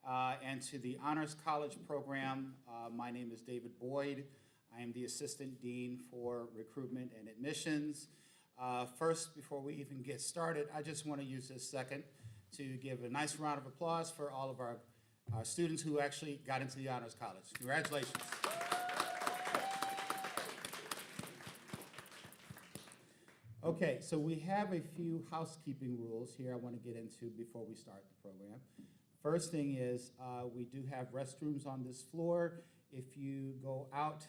and to the Honors College program. My name is David Boyd. I am the Assistant Dean for Recruitment and Admissions. First, before we even get started, I just want to use this second to give a nice round of applause for all of our students who actually got into the Honors College. Congratulations. Okay, so we have a few housekeeping rules here I want to get into before we start the program. First thing is we do have restrooms on this floor. If you go out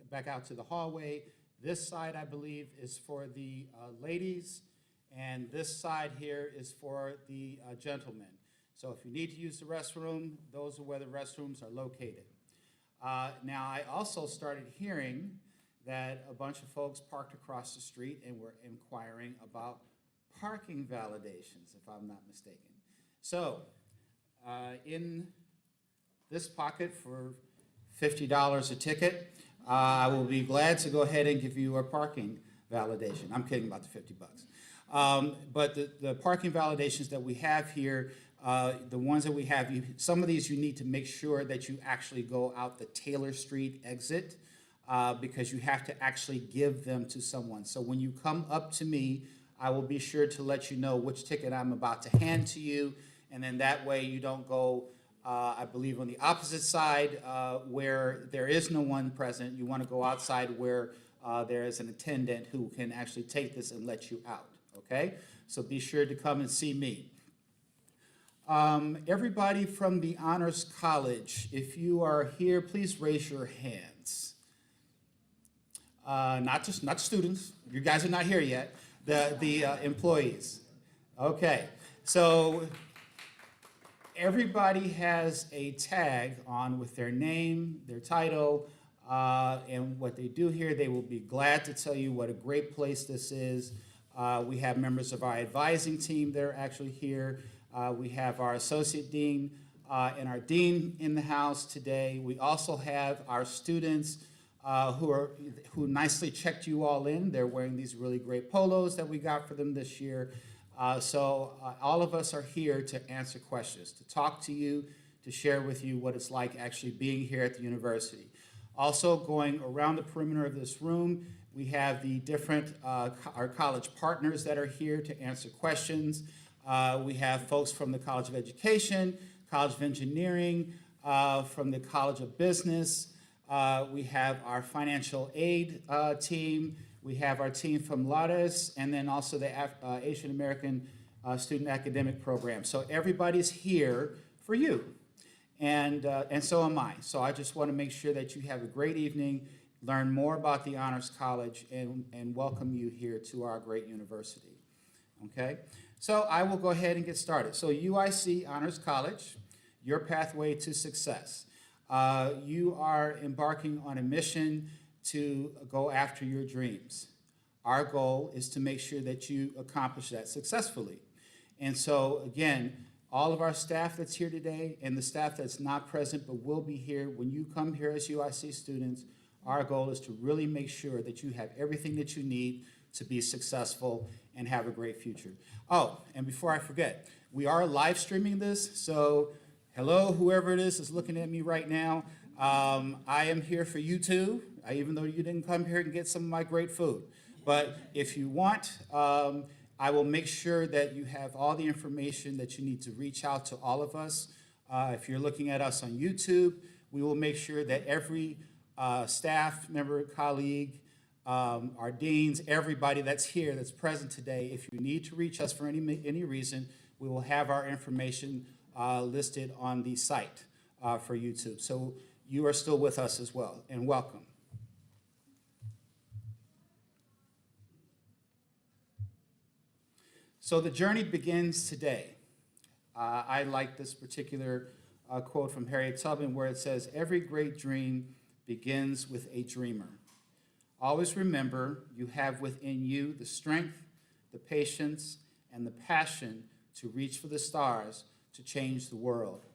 back out to the hallway, this side I believe is for the ladies, and this side here is for the gentlemen. So if you need to use the restroom, those are where the restrooms are located. Now I also started hearing that a bunch of folks parked across the street and were inquiring about parking validations, if I'm not mistaken. So in this pocket for $50 a ticket, I will be glad to go ahead and give you a parking validation. I'm kidding about the 50 bucks. But the parking validations that we have here, the ones that we have, some of these you need to make sure that you actually go out the Taylor Street exit, because you have to actually give them to someone. So when you come up to me, I will be sure to let you know which ticket I'm about to hand to you, and then that way you don't go, I believe, on the opposite side where there is no one present. You want to go outside where there is an attendant who can actually take this and let you out, okay? So be sure to come and see me. Everybody from the Honors College, if you are here, please raise your hands. Not students. You guys are not here yet. The employees. Okay. So everybody has a tag on with their name, their title, and what they do here. They will be glad to tell you what a great place this is. We have members of our advising team that are actually here. We have our associate dean and our dean in the house today. We also have our students who nicely checked you all in. They're wearing these really great polos that we got for them this year. So all of us are here to answer questions, to talk to you, to share with you what it's like actually being here at the university. Also going around the perimeter of this room, we have the different, our college partners that are here to answer questions. We have folks from the College of Education, College of Engineering, from the College of Business. We have our financial aid team. We have our team from LARES, and then also the Asian American Student Academic Program. So everybody's here for you, and so am I. So I just want to make sure that you have a great evening, learn more about the Honors College, and welcome you here to our great university. Okay? So I will go ahead and get started. So UIC Honors College, your pathway to success. You are embarking on a mission to go after your dreams. Our goal is to make sure that you accomplish that successfully. And so, again, all of our staff that's here today and the staff that's not present but will be here, when you come here as UIC students, our goal is to really make sure that you have everything that you need to be successful and have a great future. Oh, and before I forget, we are live streaming this, so hello, whoever it is looking at me right now. I am here for you too, even though you didn't come here and get some of my great food. But if you want, I will make sure that you have all the information that you need to reach out to all of us. If you're looking at us on YouTube, we will make sure that every staff member, colleague, our deans, everybody that's here, that's present today, if you need to reach us for any reason, we will have our information listed on the site for YouTube. So you are still with us as well, and welcome. So the journey begins today. I like this particular quote from Harriet Tubman where it says, "Every great dream begins with a dreamer. Always remember you have within you the strength, the patience, and the passion to reach for the stars to change the world.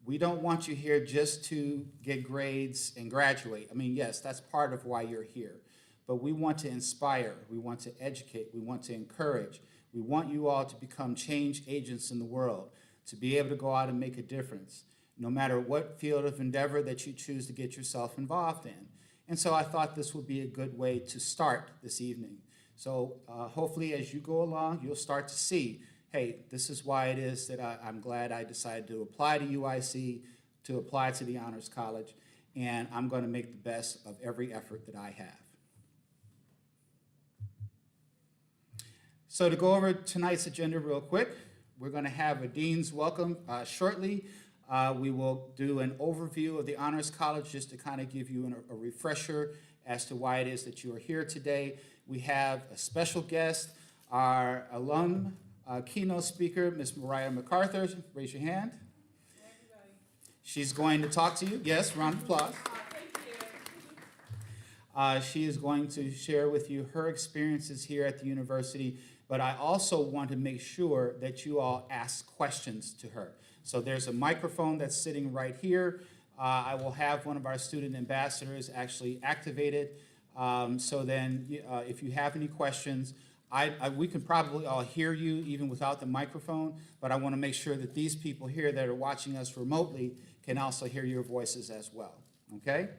We don't want you here just to get grades and graduate. I mean, yes, that's part of why you're here. But we want to inspire, we want to educate, we want to encourage. We want you all to become change agents in the world. to be able to go out and make a difference, no matter what field of endeavor that you choose to get yourself involved in. And so I thought this would be a good way to start this evening. So hopefully as you go along, you'll start to see, hey, this is why it is that I'm glad I decided to apply to UIC, to apply to the Honors College, and I'm going to make the best of every effort that I have. So to go over tonight's agenda real quick, we're going to have a Dean's Welcome shortly. We will do an overview of the Honors College just to kind of give you a refresher as to why it is that you are here today. We have a special guest, our alum keynote speaker, Ms. Mariah MacArthur. Raise your hand. Hey, everybody. She's going to talk to you. Yes, round of applause. Thank you. She is going to share with you her experiences here at the university, but I also want to make sure that you all ask questions to her. So there's a microphone that's sitting right here. I will have one of our student ambassadors actually activate it. So then if you have any questions, we can probably all hear you even without the microphone, but I want to make sure that these people here that are watching us remotely can also hear your voices as well, okay?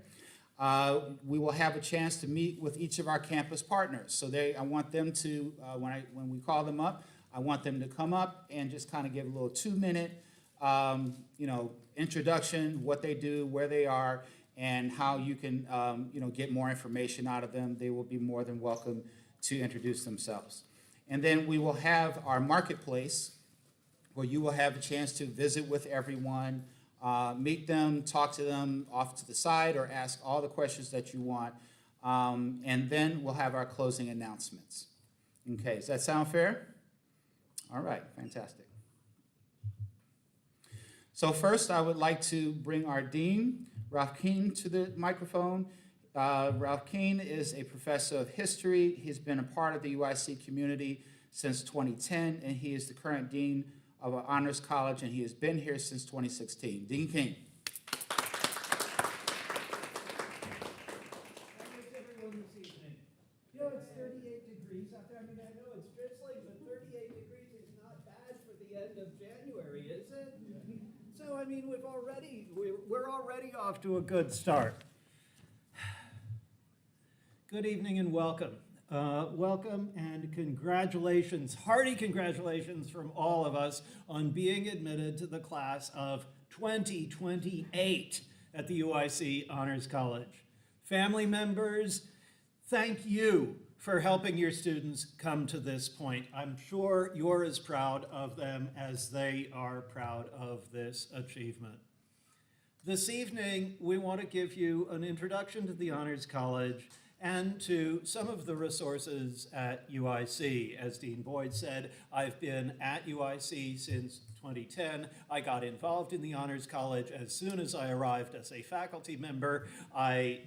We will have a chance to meet with each of our campus partners. So I want them to, when we call them up, I want them to come up and just kind of give a little 2-minute introduction, what they do, where they are, and how you can get more information out of them. They will be more than welcome to introduce themselves. And then we will have our marketplace where you will have a chance to visit with everyone, meet them, talk to them off to the side, or ask all the questions that you want. And then we'll have our closing announcements. Okay, does that sound fair? All right, fantastic. So first, I would like to bring our dean, Ralph Keene, to the microphone. Ralph Keene is a professor of history. He's been a part of the UIC community since 2010, and he is the current dean of our Honors College, and he has been here since 2016. Dean Keene. How is everyone this evening? You know, it's 38 degrees out there. I mean, I know it's drizzling, but 38 degrees is not bad for the end of January, is it? So, I mean, we're already off to a good start. Good evening and welcome. Welcome and congratulations, hearty congratulations from all of us on being admitted to the class of 2028 at the UIC Honors College. Family members, thank you for helping your students come to this point. I'm sure you're as proud of them as they are proud of this achievement. This evening, we want to give you an introduction to the Honors College and to some of the resources at UIC. As Dean Boyd said, I've been at UIC since 2010. I got involved in the Honors College as soon as I arrived as a faculty member. I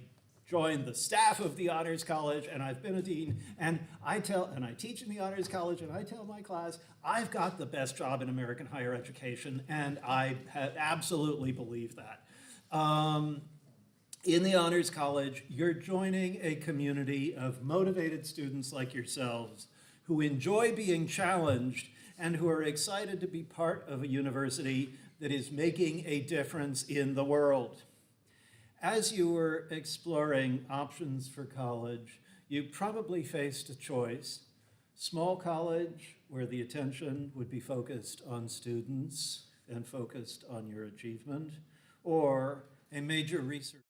joined the staff of the Honors College, and I've been a dean, and I teach in the Honors College, and I tell my class, I've got the best job in American higher education, and I absolutely believe that. In the Honors College, you're joining a community of motivated students like yourselves who enjoy being challenged and who are excited to be part of a university that is making a difference in the world. As you were exploring options for college, you probably faced a choice: small college, where the attention would be focused on students and focused on your achievement, or a major research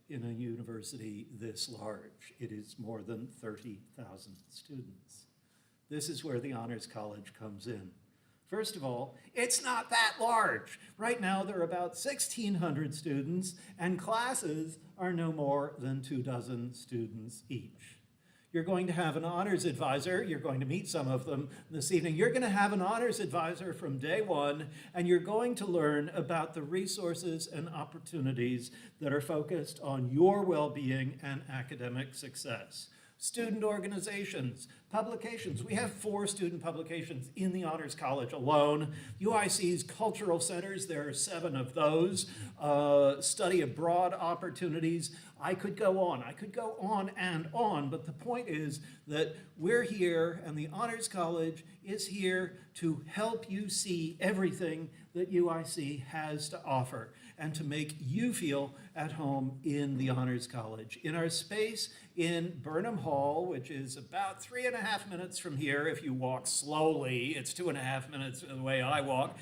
in a university this large. It is more than 30,000 students. this is where the Honors College comes in. First of all, it's not that large. Right now, there are about 1,600 students, and classes are no more than 24 students each. You're going to have an honors advisor. You're going to meet some of them this evening. You're going to have an honors advisor from day one, and you're going to learn about the resources and opportunities that are focused on your well-being and academic success. Student organizations, publications. We have 4 student publications in the Honors College alone. UIC's cultural centers, there are 7 of those. Study abroad opportunities. I could go on and on, but the point is that we're here and the Honors College is here to help you see everything that UIC has to offer and to make you feel at home in the Honors College. In our space in Burnham Hall, which is about 3.5 minutes from here if you walk slowly, it's 2.5 minutes the way I walk,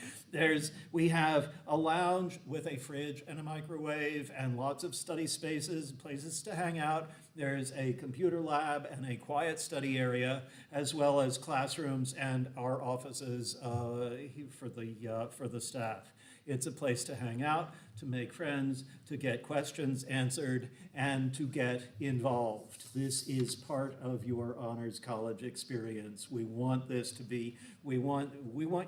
we have a lounge with a fridge and a microwave and lots of study spaces, places to hang out. There's a computer lab and a quiet study area, as well as classrooms and our offices for the staff. It's a place to hang out, to make friends, to get questions answered, and to get involved. This is part of your Honors College experience. We want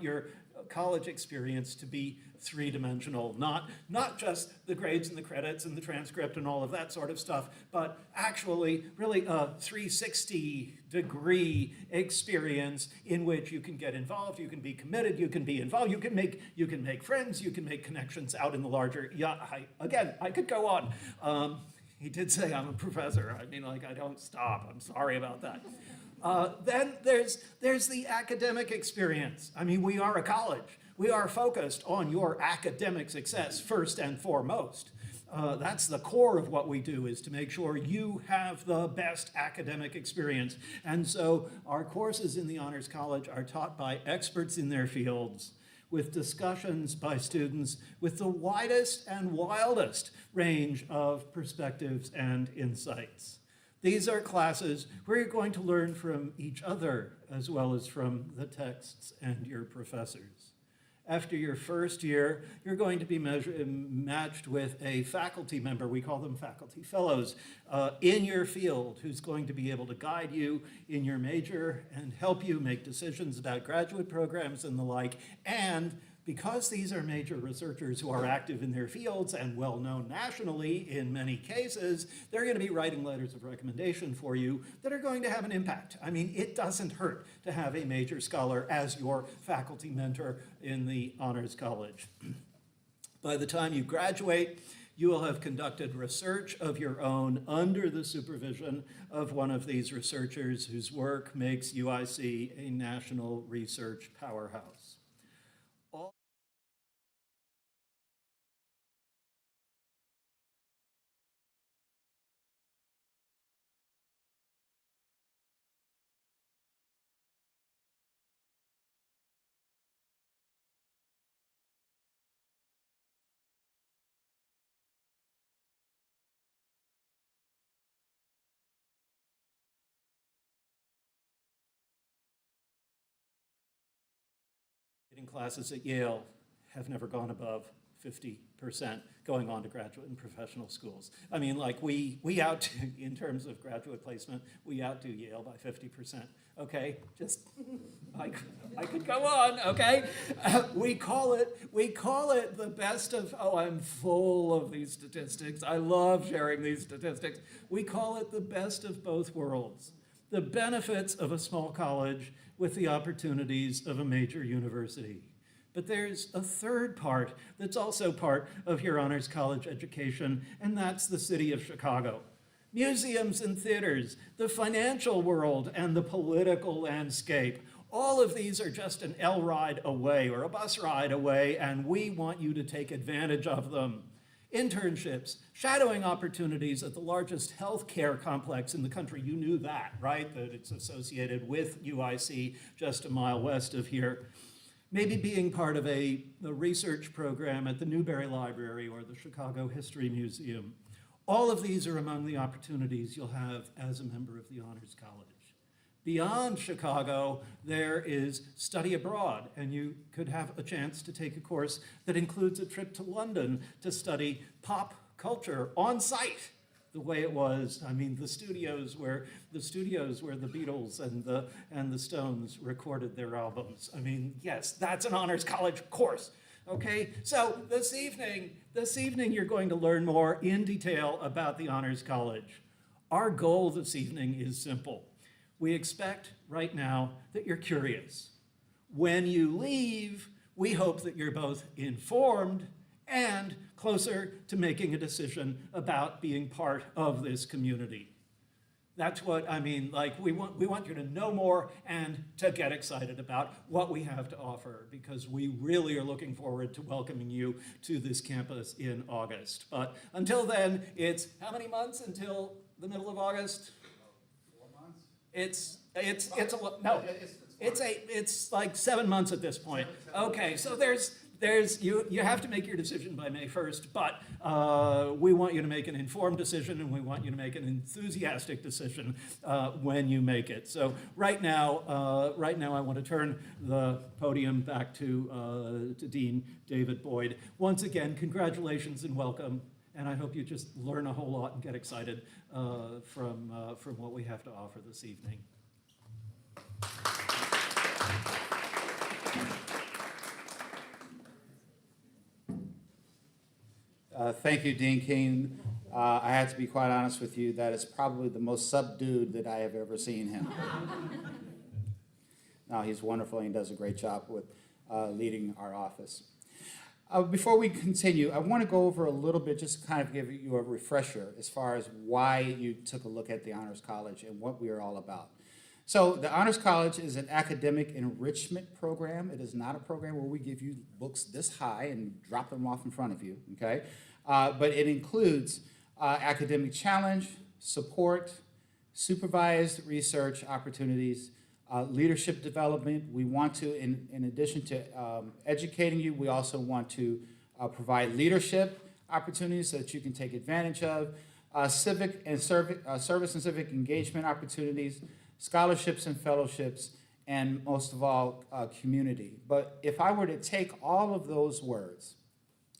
your college experience to be three-dimensional, not just the grades and the credits and the transcript and all of that sort of stuff, but actually really a 360-degree experience in which you can get involved, you can be committed, you can be involved, you can make friends, you can make connections out in the larger, I could go on. He did say I'm a professor. I mean, I don't stop. I'm sorry about that. Then there's the academic experience. I mean, we are a college. We are focused on your academic success first and foremost. That's the core of what we do, is to make sure you have the best academic experience. And so our courses in the Honors College are taught by experts in their fields, with discussions by students with the widest and wildest range of perspectives and insights. These are classes where you're going to learn from each other as well as from the texts and your professors. After your first year, you're going to be matched with a faculty member, we call them faculty fellows, in your field, who's going to be able to guide you in your major and help you make decisions about graduate programs and the like. And because these are major researchers who are active in their fields and well known nationally in many cases, they're going to be writing letters of recommendation for you that are going to have an impact. I mean, it doesn't hurt to have a major scholar as your faculty mentor in the Honors College. By the time you graduate, you will have conducted research of your own under the supervision of one of these researchers whose work makes UIC a national research powerhouse. Classes at Yale have never gone above 50% going on to graduate and professional schools. I mean, we outdo, in terms of graduate placement, we outdo Yale by 50%. Okay, just, I could go on, okay? We call it the best of, I'm full of these statistics. I love sharing these statistics. We call it the best of both worlds. The benefits of a small college with the opportunities of a major university. But there's a third part that's also part of your Honors College education, and that's the city of Chicago. Museums and theaters, the financial world, and the political landscape. All of these are just an L ride away or a bus ride away, and we want you to take advantage of them. Internships, shadowing opportunities at the largest healthcare complex in the country. You knew that, right? That it's associated with UIC just a mile west of here. Maybe being part of a research program at the Newberry Library or the Chicago History Museum. All of these are among the opportunities you'll have as a member of the Honors College. Beyond Chicago, there is study abroad, and you could have a chance to take a course that includes a trip to London to study pop culture on site, the way it was. I mean, the studios where the Beatles and the Stones recorded their albums. I mean, yes, that's an honors college course. Okay, so this evening you're going to learn more in detail about the Honors College. Our goal this evening is simple. We expect right now that you're curious. When you leave, we hope that you're both informed and closer to making a decision about being part of this community. That's what I mean, like we want you to know more and to get excited about what we have to offer, because we really are looking forward to welcoming you to this campus in August. But until then, it's how many months until the middle of August? 4 months? It's like 7 months at this point. Okay, so you have to make your decision by May 1st, but we want you to make an informed decision, and we want you to make an enthusiastic decision when you make it. So right now I want to turn the podium back to Dean David Boyd. Once again, congratulations and welcome, and I hope you just learn a whole lot and get excited from what we have to offer this evening. Thank you, Dean King. I have to be quite honest with you, that is probably the most subdued that I have ever seen him. No, he's wonderful, and he does a great job with leading our office. Before we continue, I want to go over a little bit, just to kind of give you a refresher as far as why you took a look at the Honors College and what we are all about. So the Honors College is an academic enrichment program. It is not a program where we give you books this high and drop them off in front of you, okay? But it includes academic challenge, support, supervised research opportunities, leadership development. We want to, in addition to educating you, we also want to provide leadership opportunities so that you can take advantage of, civic and service and civic engagement opportunities, scholarships and fellowships, and most of all, community. But if I were to take all of those words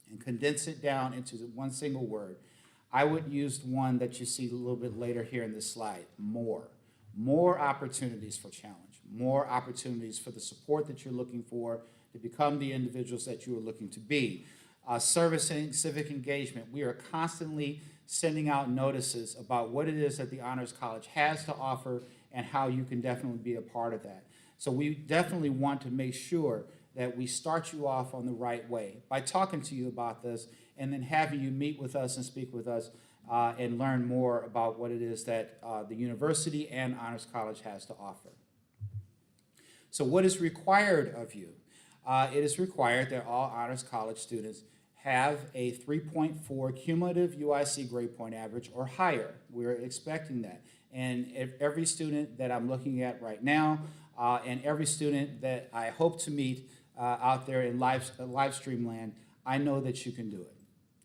and condense it down into one single word, I would use one that you see a little bit later here in this slide: more. More opportunities for challenge, more opportunities for the support that you're looking for to become the individuals that you are looking to be. Servicing civic engagement. We are constantly sending out notices about what it is that the Honors College has to offer and how you can definitely be a part of that. So we definitely want to make sure that we start you off on the right way by talking to you about this and then having you meet with us and speak with us and learn more about what it is that the university and Honors College has to offer. So what is required of you? It is required that all Honors College students have a 3.4 cumulative UIC grade point average or higher. We're expecting that. And every student that I'm looking at right now and every student that I hope to meet out there in live stream land, I know that you can do it.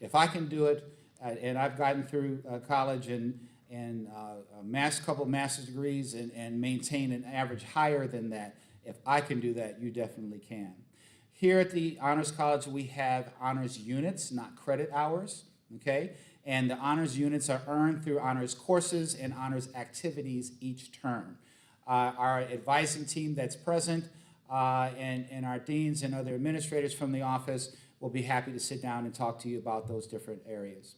If I can do it, and I've gotten through college and couple master's degrees and maintain an average higher than that, if I can do that, you definitely can. Here at the Honors College, we have honors units, not credit hours, okay? And the honors units are earned through honors courses and honors activities each term. Our advising team that's present and our deans and other administrators from the office will be happy to sit down and talk to you about those different areas.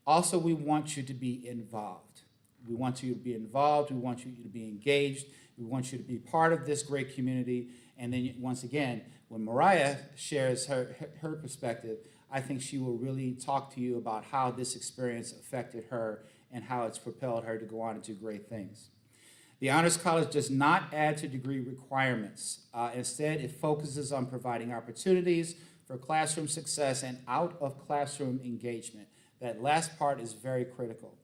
Also, we want you to be involved. We want you to be involved. We want you to be engaged. We want you to be part of this great community. And then once again, when Mariah shares her perspective, I think she will really talk to you about how this experience affected her and how it's propelled her to go on and do great things. The Honors College does not add to degree requirements. Instead, it focuses on providing opportunities for classroom success and out-of-classroom engagement. That last part is very critical.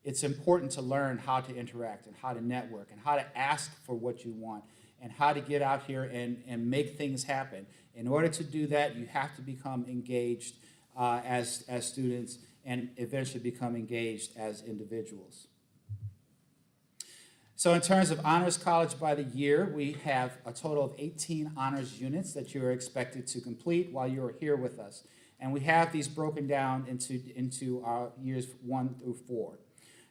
It's important to learn how to interact and how to network and how to ask for what you want and how to get out here and make things happen. In order to do that, you have to become engaged as students and eventually become engaged as individuals. So in terms of honors college by the year, we have a total of 18 honors units that you are expected to complete while you are here with us. And we have these broken down into years 1 through 4.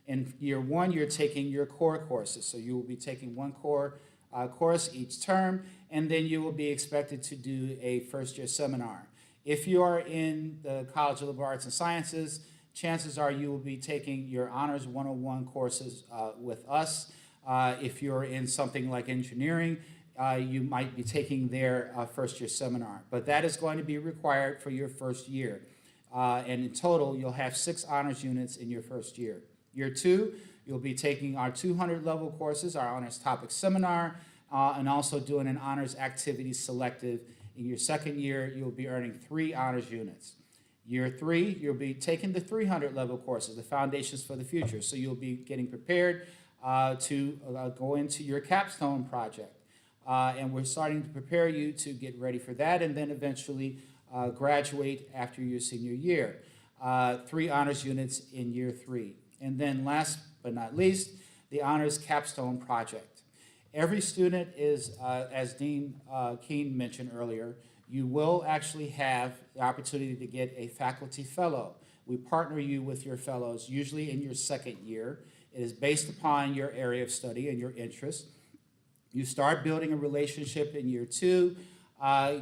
In year 1, you're taking your core courses. So you will be taking one core course each term, and then you will be expected to do a first-year seminar. If you are in the College of Liberal Arts and Sciences, chances are you will be taking your Honors 101 courses with us. If you're in something like engineering, you might be taking their first-year seminar. But that is going to be required for your first year. And in total, you'll have 6 honors units in your first year. Year 2, you'll be taking our 200-level courses, our honors topic seminar, and also doing an honors activities selective. In your second year, you'll be earning 3 honors units. Year 3, you'll be taking the 300-level courses, the Foundations for the Future. So you'll be getting prepared to go into your capstone project. And we're starting to prepare you to get ready for that and then eventually graduate after your senior year. 3 honors units in year 3. And then last but not least, the honors capstone project. Every student is, as Dean Keene mentioned earlier, you will actually have the opportunity to get a faculty fellow. We partner you with your fellows, usually in your second year. It is based upon your area of study and your interest. You start building a relationship in year 2,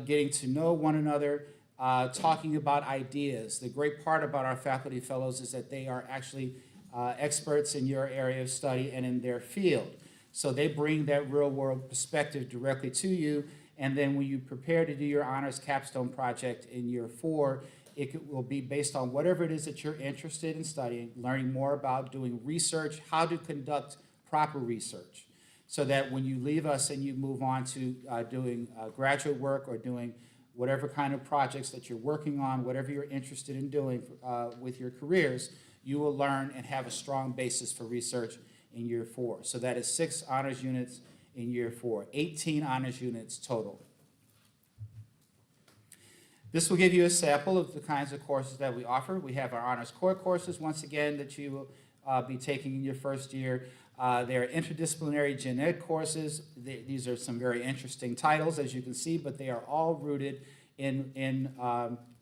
getting to know one another, talking about ideas. The great part about our faculty fellows is that they are actually experts in your area of study and in their field. So they bring that real-world perspective directly to you, and then when you prepare to do your honors capstone project in year 4, it will be based on whatever it is that you're interested in studying, learning more about doing research, how to conduct proper research, so that when you leave us and you move on to doing graduate work or doing whatever kind of projects that you're working on, whatever you're interested in doing with your careers, you will learn and have a strong basis for research in year 4. So that is 6 honors units in year 4, 18 honors units total. This will give you a sample of the kinds of courses that we offer. We have our honors core courses, once again, that you will be taking in your first year. There are interdisciplinary gen ed courses. These are some very interesting titles, as you can see, but they are all rooted in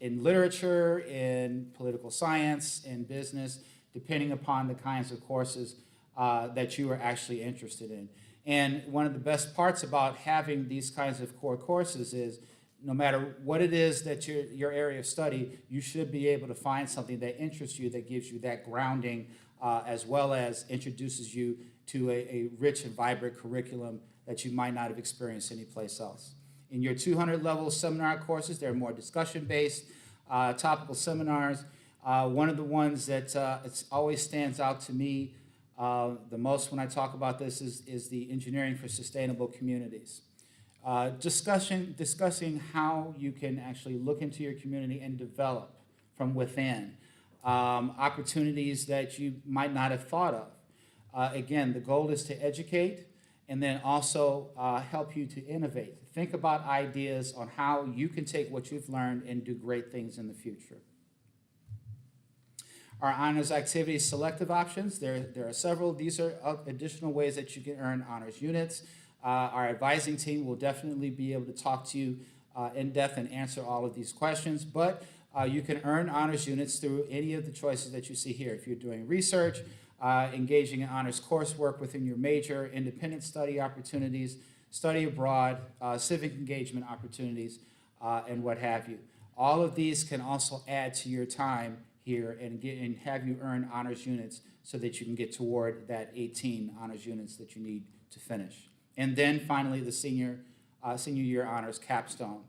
literature, in political science, in business, depending upon the kinds of courses that you are actually interested in. And one of the best parts about having these kinds of core courses is no matter what it is that your area of study, you should be able to find something that interests you, that gives you that grounding, as well as introduces you to a rich and vibrant curriculum that you might not have experienced anyplace else. In your 200-level seminar courses, they're more discussion-based, topical seminars. One of the ones that always stands out to me the most when I talk about this is the Engineering for Sustainable Communities. Discussing how you can actually look into your community and develop from within opportunities that you might not have thought of. Again, the goal is to educate and then also help you to innovate. Think about ideas on how you can take what you've learned and do great things in the future. Our honors activities selective options, there are several. These are additional ways that you can earn honors units. Our advising team will definitely be able to talk to you in depth and answer all of these questions, but you can earn honors units through any of the choices that you see here. If you're doing research, engaging in honors coursework within your major, independent study opportunities, study abroad, civic engagement opportunities, and what have you. All of these can also add to your time here and have you earn honors units so that you can get toward that 18 honors units that you need to finish. And then finally, the senior year honors capstone.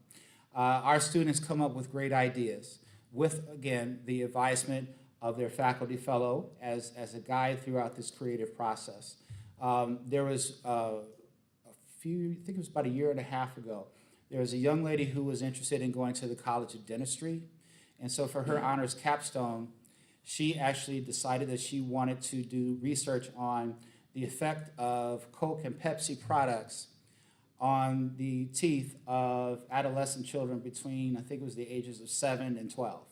Our students come up with great ideas with, again, the advisement of their faculty fellow as a guide throughout this creative process. There was I think it was about a year and a half ago, there was a young lady who was interested in going to the College of Dentistry. And so for her honors capstone, she actually decided that she wanted to do research on the effect of Coke and Pepsi products on the teeth of adolescent children between, I think it was the ages of 7 and 12.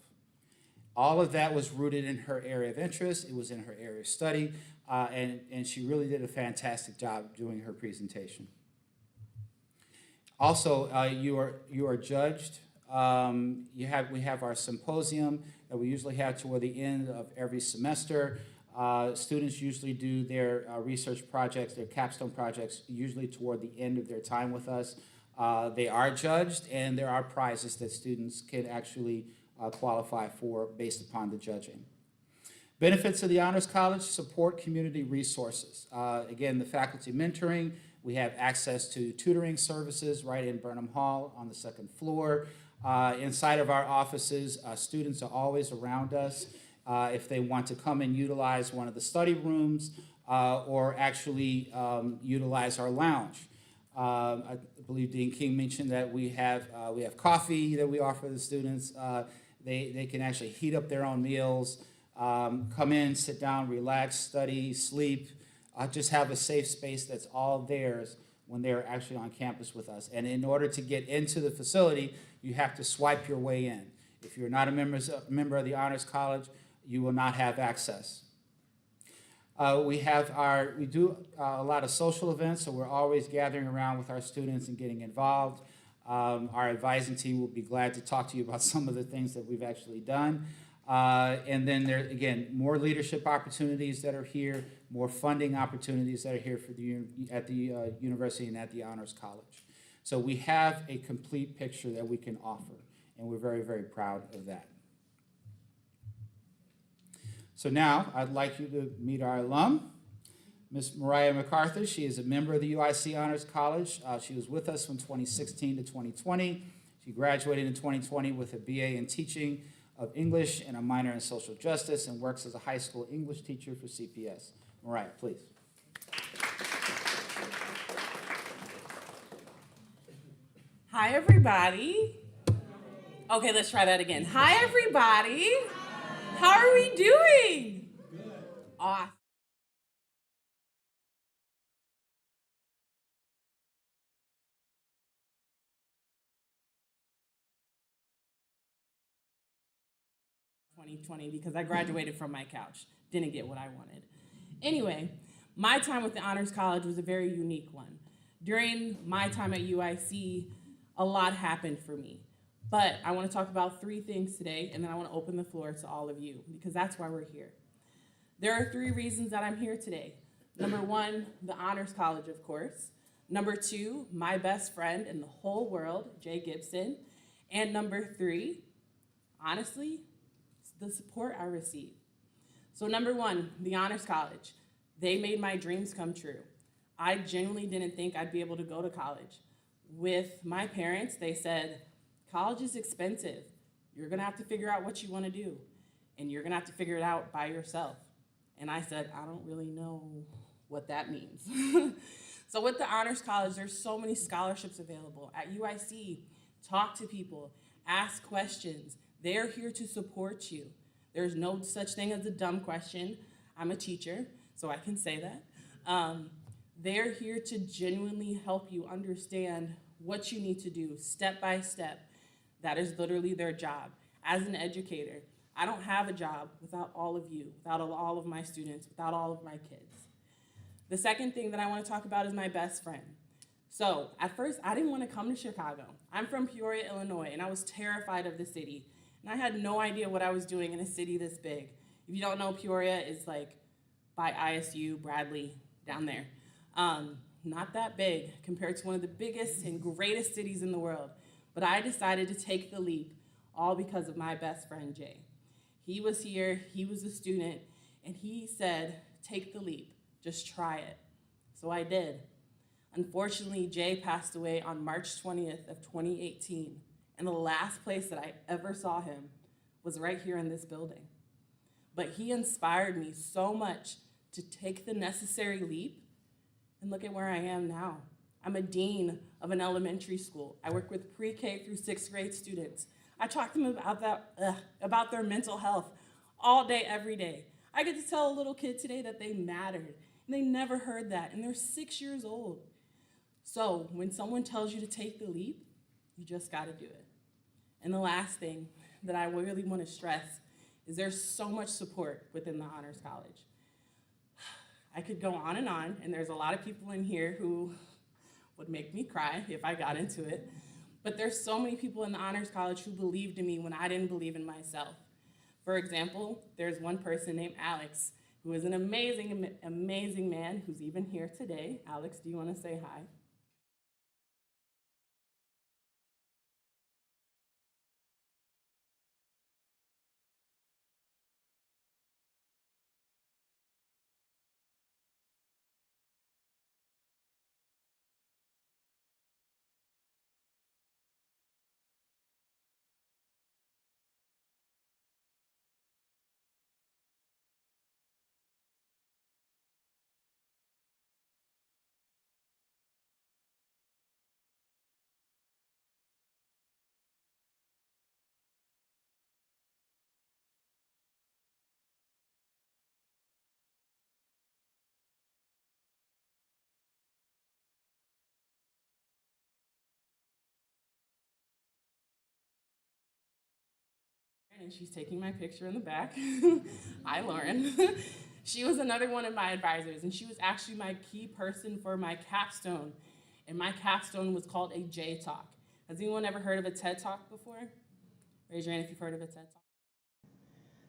All of that was rooted in her area of interest. It was in her area of study, and she really did a fantastic job doing her presentation. Also, you are judged. We have our symposium that we usually have toward the end of every semester. Students usually do their research projects, their capstone projects, usually toward the end of their time with us. They are judged, and there are prizes that students can actually qualify for based upon the judging. Benefits of the Honors College: support community resources. Again, the faculty mentoring. We have access to tutoring services right in Burnham Hall on the second floor. Inside of our offices, students are always around us if they want to come and utilize one of the study rooms or actually utilize our lounge. I believe Dean King mentioned that we have coffee that we offer the students. They can actually heat up their own meals, come in, sit down, relax, study, sleep, just have a safe space that's all theirs when they're actually on campus with us. And in order to get into the facility, you have to swipe your way in. If you're not a member of the Honors College, you will not have access. We do a lot of social events, so we're always gathering around with our students and getting involved. Our advising team will be glad to talk to you about some of the things that we've actually done. And then there, again, more leadership opportunities that are here, more funding opportunities that are here for at the university and at the Honors College. So we have a complete picture that we can offer, and we're very, very proud of that. So now I'd like you to meet our alum, Ms. Mariah MacArthur. She is a member of the UIC Honors College. She was with us from 2016 to 2020. She graduated in 2020 with a BA in teaching of English and a minor in social justice, and works as a high school English teacher for CPS. Mariah, please. Hi, everybody. Okay, let's try that again. Hi, everybody. How are we doing? Good. Awesome. Because I graduated from my couch. Didn't get what I wanted. Anyway, my time with the Honors College was a very unique one. During my time at UIC, a lot happened for me. But I want to talk about 3 things today, and then I want to open the floor to all of you, because that's why we're here. There are 3 reasons that I'm here today. Number 1, the Honors College, of course. Number 2, my best friend in the whole world, Jay Gibson. And number 3, honestly, the support I receive. So number 1, the Honors College. They made my dreams come true. I genuinely didn't think I'd be able to go to college. With my parents, they said, college is expensive. You're gonna have to figure out what you wanna do, and you're gonna have to figure it out by yourself. And I said, I don't really know what that means. So with the Honors College, there's so many scholarships available. At UIC, talk to people, ask questions. They're here to support you. There's no such thing as a dumb question. I'm a teacher, so I can say that. They're here to genuinely help you understand what you need to do step by step. That is literally their job. As an educator, I don't have a job without all of you, without all of my students, without all of my kids. The second thing that I want to talk about is my best friend. So at first, I didn't want to come to Chicago. I'm from Peoria, Illinois, and I was terrified of the city. And I had no idea what I was doing in a city this big. If you don't know, Peoria is like by ISU, Bradley, down there. Not that big compared to one of the biggest and greatest cities in the world. But I decided to take the leap, all because of my best friend, Jay. He was here, he was a student, and he said, take the leap, just try it. So I did. Unfortunately, Jay passed away on March 20th of 2018, and the last place that I ever saw him was right here in this building. But he inspired me so much to take the necessary leap, and look at where I am now. I'm a dean of an elementary school. I work with pre-K through 6th grade students. I talk to them about their mental health all day, every day. I get to tell a little kid today that they mattered, and they never heard that, and they're 6 years old. So when someone tells you to take the leap, you just gotta do it. And the last thing that I really wanna stress is there's so much support within the Honors College. I could go on, and there's a lot of people in here who would make me cry if I got into it. But there's so many people in the Honors College who believed in me when I didn't believe in myself. For example, there's one person named Alex, who is an amazing, amazing man who's even here today. Alex, do you want to say hi? And she's taking my picture in the back. Hi, Lauren. She was another one of my advisors, and she was actually my key person for my capstone. And my capstone was called a J Talk. Has anyone ever heard of a TED Talk before? Raise your hand if you've heard of a TED Talk.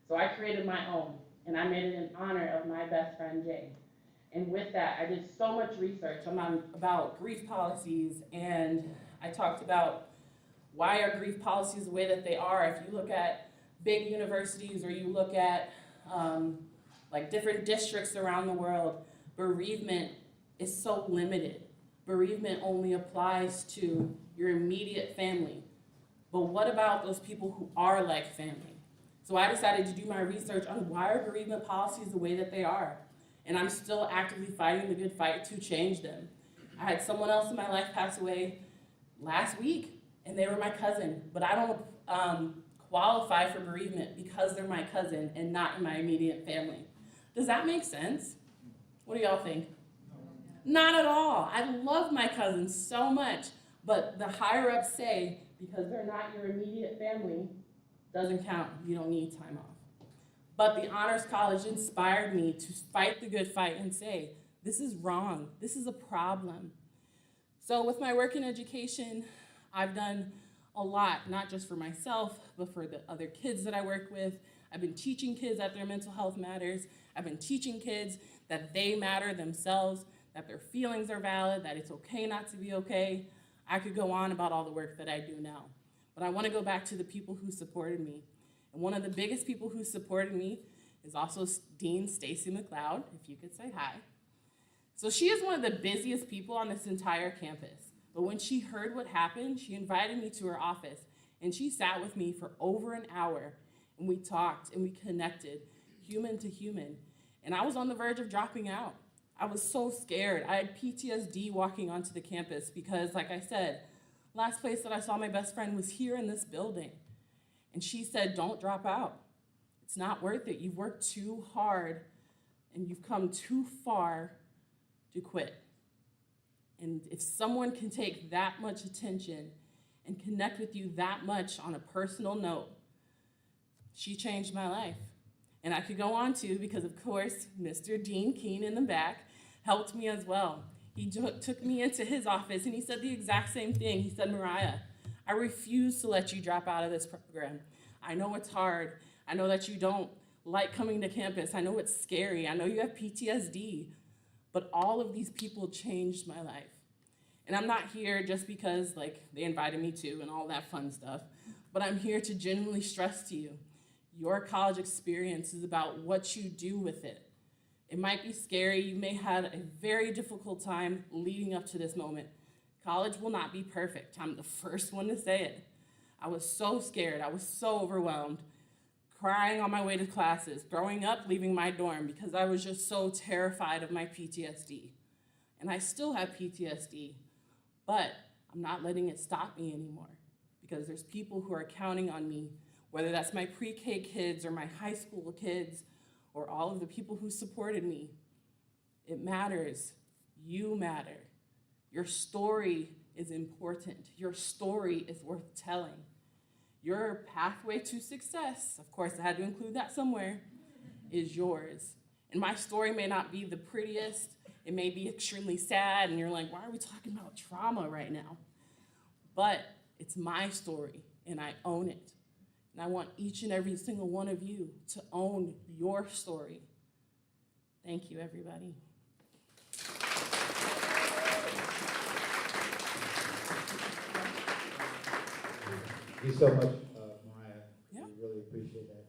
So I created my own, and I made it in honor of my best friend, Jay. And with that, I did so much research about grief policies, and I talked about why are grief policies the way that they are. If you look at big universities or you look at like different districts around the world, bereavement is so limited. Bereavement only applies to your immediate family. But what about those people who are like family? So I decided to do my research on why are bereavement policies the way that they are. And I'm still actively fighting the good fight to change them. I had someone else in my life pass away last week, and they were my cousin, but I don't qualify for bereavement because they're my cousin and not in my immediate family. Does that make sense? What do y'all think? Not at all. I love my cousins so much, but the higher ups say, because they're not your immediate family, doesn't count. You don't need time off. But the Honors College inspired me to fight the good fight and say, this is wrong. This is a problem. So with my work in education, I've done a lot, not just for myself, but for the other kids that I work with. I've been teaching kids that their mental health matters. I've been teaching kids that they matter themselves, that their feelings are valid, that it's okay not to be okay. I could go on about all the work that I do now, but I want to go back to the people who supported me. And one of the biggest people who supported me is also Dean Stacy McLeod, if you could say hi. So she is one of the busiest people on this entire campus. But when she heard what happened, she invited me to her office, and she sat with me for over an hour, and we talked and we connected, human to human. And I was on the verge of dropping out. I was so scared. I had PTSD walking onto the campus because, like I said, last place that I saw my best friend was here in this building. And she said, don't drop out. It's not worth it. You've worked too hard and you've come too far to quit. And if someone can take that much attention and connect with you that much on a personal note, she changed my life. And I could go on to, because of course, Mr. Dean Keene in the back helped me as well. He took me into his office and he said the exact same thing. He said, Mariah, I refuse to let you drop out of this program. I know it's hard. I know that you don't like coming to campus. I know it's scary. I know you have PTSD. But all of these people changed my life. And I'm not here just because they invited me to and all that fun stuff, but I'm here to genuinely stress to you, your college experience is about what you do with it. It might be scary. You may have a very difficult time leading up to this moment. College will not be perfect. I'm the first one to say it. I was so scared. I was so overwhelmed, crying on my way to classes, throwing up, leaving my dorm because I was just so terrified of my PTSD. And I still have PTSD, but I'm not letting it stop me anymore because there's people who are counting on me, whether that's my pre-K kids or my high school kids or all of the people who supported me. It matters. You matter. Your story is important. Your story is worth telling. Your pathway to success, of course, I had to include that somewhere, is yours. And my story may not be the prettiest. It may be extremely sad, and you're like, why are we talking about trauma right now? But it's my story, and I own it. And I want each and every single one of you to own your story. Thank you, everybody. Thank you so much, Mariah. Yeah. We really appreciate that.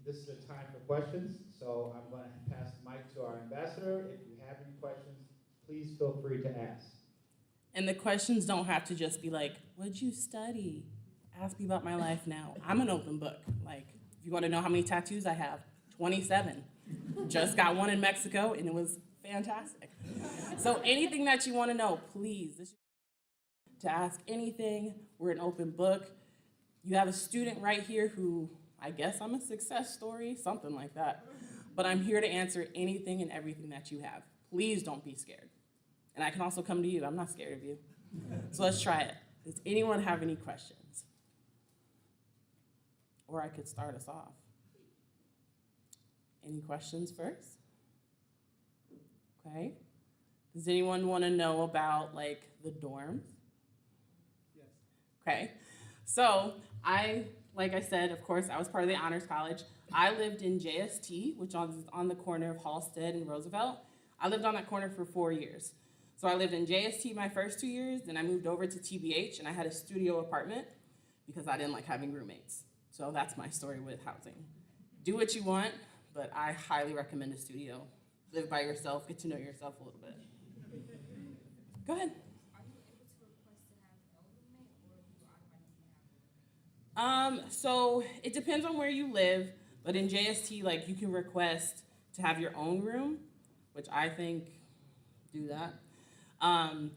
This is the time for questions, so I'm going to pass the mic to our ambassador. If you have any questions, please feel free to ask. And the questions don't have to just be like, what'd you study? Ask me about my life now. I'm an open book. Like, if you want to know how many tattoos I have, 27. Just got one in Mexico, and it was fantastic. So anything that you want to know, please. To ask anything, we're an open book. You have a student right here who, I guess I'm a success story, something like that. But I'm here to answer anything and everything that you have. Please don't be scared. And I can also come to you. I'm not scared of you. So let's try it. Does anyone have any questions? Or I could start us off. Any questions first? Okay. Does anyone want to know about like the dorms? Yes. Okay. So like I said, of course, I was part of the Honors College. I lived in JST, which is on the corner of Halsted and Roosevelt. I lived on that corner for 4 years. So I lived in JST my first 2 years, then I moved over to TBH, and I had a studio apartment because I didn't like having roommates. So that's my story with housing. Do what you want, but I highly recommend a studio. Live by yourself, get to know yourself a little bit. Go ahead. Are you able to request to have no roommate, or do you automatically have a roommate? So it depends on where you live, but in JST, like you can request to have your own room, which I think do that. Can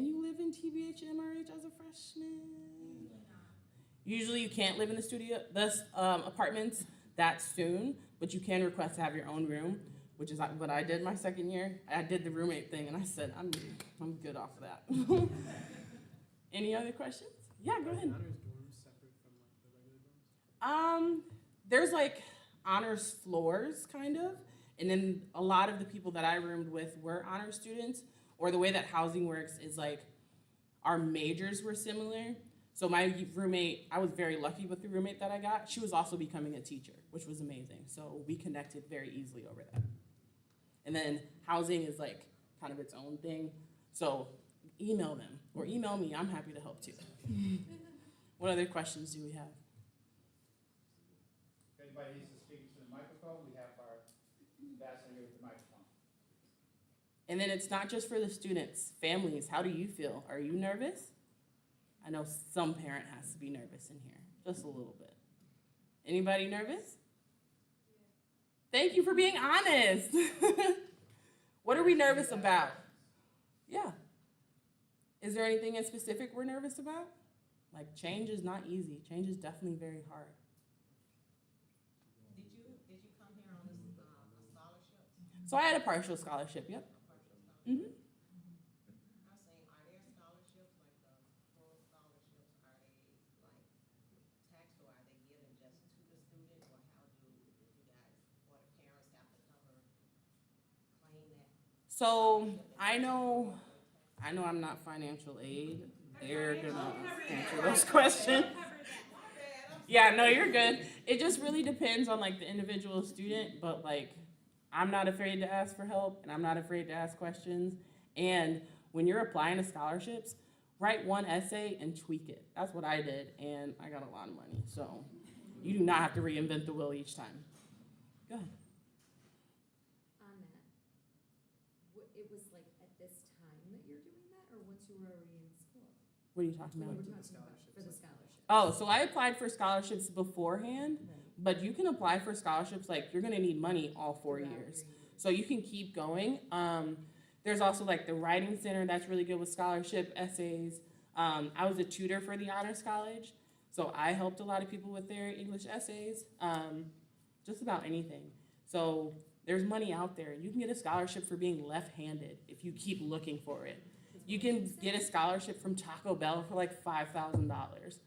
you live in TBH MRH as a freshman? Usually you can't live in the apartments that soon, but you can request to have your own room, which is what I did my second year. I did the roommate thing, and I said, I'm good off of that. Any other questions? Yeah, go ahead. Honors dorms separate from like the regular dorms? There's like honors floors, kind of, and then a lot of the people that I roomed with were honor students, or the way that housing works is like our majors were similar. So my roommate, I was very lucky with the roommate that I got. She was also becoming a teacher, which was amazing. So we connected very easily over that. And then housing is like kind of its own thing. So email them or email me. I'm happy to help too. What other questions do we have? If anybody needs to speak to the microphone, we have our ambassador here with the microphone. And then it's not just for the students, families. How do you feel? Are you nervous? I know some parent has to be nervous in here, just a little bit. Anybody nervous? Thank you for being honest. What are we nervous about? Yeah. Is there anything in specific we're nervous about? Like change is not easy. Change is definitely very hard. Did you come here on a scholarship? So I had a partial scholarship, yep. A partial scholarship? Mm-hmm. I'm saying, are there scholarships, like the full scholarships, are they like taxed, or are they given just to the student, or how do you guys, or the parents have to cover, claim that? So I know I'm not financial aid. They're gonna answer those questions. Yeah, no, you're good. It just really depends on like the individual student, but like I'm not afraid to ask for help and I'm not afraid to ask questions. And when you're applying to scholarships, write one essay and tweak it. That's what I did, and I got a lot of money. So you do not have to reinvent the wheel each time. Go ahead. On that, it was like at this time that you're doing that, or once you were already in school? What are you talking We about? were talking about for the scholarship. Oh, so I applied for scholarships beforehand, but you can apply for scholarships, like you're gonna need money all 4 years. So you can keep going. There's also like the writing center that's really good with scholarship essays. I was a tutor for the Honors College, so I helped a lot of people with their English essays, just about anything. So there's money out there. You can get a scholarship for being left-handed if you keep looking for it. You can get a scholarship from Taco Bell for like $5,000.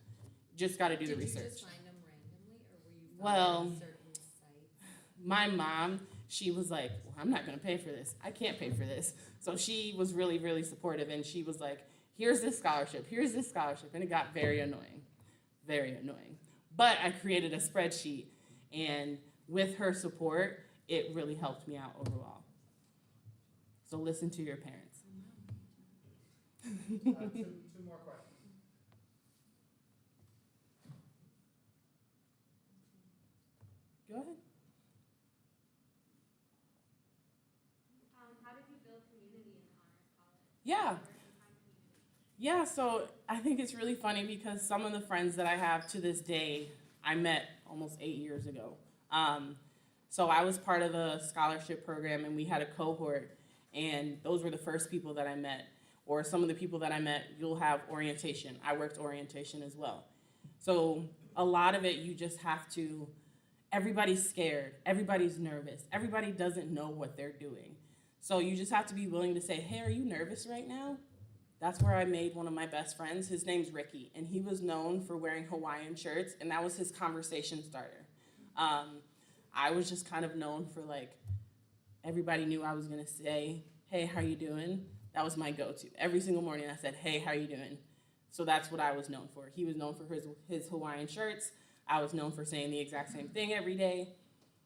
Just got to do the Did you research. just find them randomly, or were you Well, following certain sites? My mom, she was like, well, I'm not going to pay for this. I can't pay for this. So she was really, really supportive. And she was like, here's this scholarship. Here's this scholarship. And it got very annoying. Very annoying. But I created a spreadsheet. And with her support, it really helped me out overall. So listen to your parents. Two more questions. Go ahead. How did you build community in Honors College? Yeah. Where did you find community? Yeah, so I think it's really funny because some of the friends that I have to this day, I met almost 8 years ago. So I was part of a scholarship program and we had a cohort, and those were the first people that I met. Or some of the people that I met, you'll have orientation. I worked orientation as well. So a lot of it, you just have to, everybody's scared, everybody's nervous, everybody doesn't know what they're doing. So you just have to be willing to say, hey, are you nervous right now? That's where I made one of my best friends. His name's Ricky, and he was known for wearing Hawaiian shirts, and that was his conversation starter. I was just kind of known for like, everybody knew I was gonna say, hey, how you doing? That was my go-to. Every single morning I said, hey, how you doing? So that's what I was known for. He was known for his Hawaiian shirts. I was known for saying the exact same thing every day.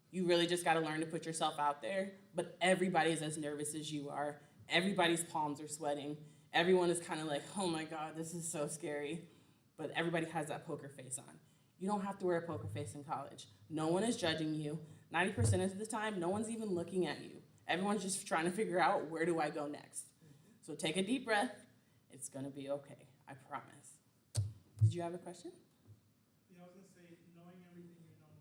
You really just gotta learn to put yourself out there, but everybody's as nervous as you are. Everybody's palms are sweating. Everyone is kind of like, oh my God, this is so scary. But everybody has that poker face on. You don't have to wear a poker face in college. No one is judging you. 90% of the time, no one's even looking at you. Everyone's just trying to figure out, where do I go next? So take a deep breath. It's gonna be okay, I promise. Did you have a question? Yeah, I was gonna say, knowing everything you know now.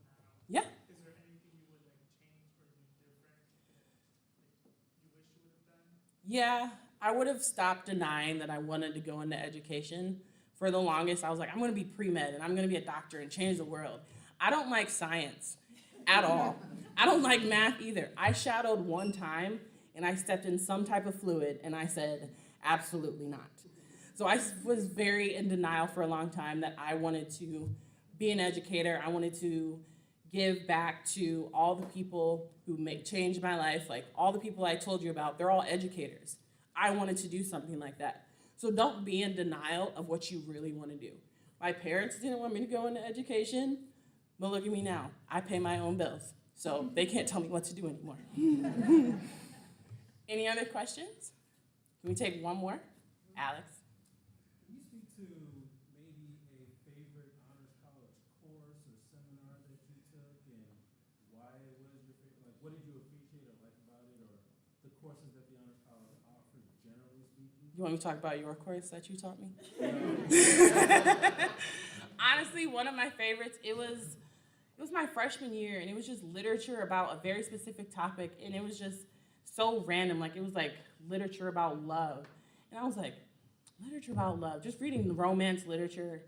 Yeah. Is there anything you would like change or do different that like, you wish you would have done? Yeah, I would have stopped denying that I wanted to go into education. For the longest, I was like, I'm gonna be pre-med and I'm gonna be a doctor and change the world. I don't like science at all. I don't like math either. I shadowed one time and I stepped in some type of fluid and I said, absolutely not. So I was very in denial for a long time that I wanted to be an educator. I wanted to give back to all the people who changed my life, like all the people I told you about, they're all educators. I wanted to do something like that. So don't be in denial of what you really want to do. My parents didn't want me to go into education, but look at me now. I pay my own bills, so they can't tell me what to do anymore. Any other questions? Can we take one more? Alex? Can you speak to maybe a favorite Honors College course or seminar that you took and why it was your favorite? Like, what did you appreciate or like about it, or the courses that the Honors College offers, generally speaking? You want me to talk about your course that you taught me? Honestly, one of my favorites, it was my freshman year, and it was just literature about a very specific topic, and it was just so random. Like, it was like literature about love. And I was like, literature about love, just reading the romance literature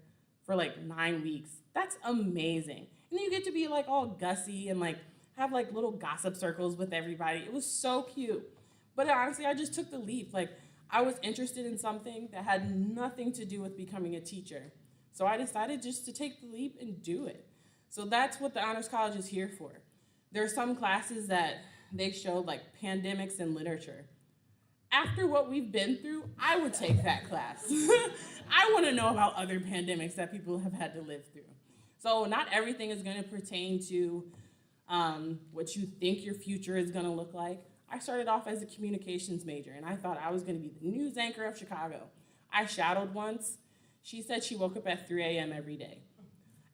for like 9 weeks. That's amazing. And then you get to be like all gussy and like have like little gossip circles with everybody. It was so cute. But honestly, I just took the leap. Like, I was interested in something that had nothing to do with becoming a teacher. So I decided just to take the leap and do it. So that's what the Honors College is here for. There are some classes that they showed like pandemics and literature. After what we've been through, I would take that class. I want to know about other pandemics that people have had to live through. So not everything is going to pertain to what you think your future is going to look like. I started off as a communications major, and I thought I was going to be the news anchor of Chicago. I shadowed once. She said she woke up at 3 a.m. every day.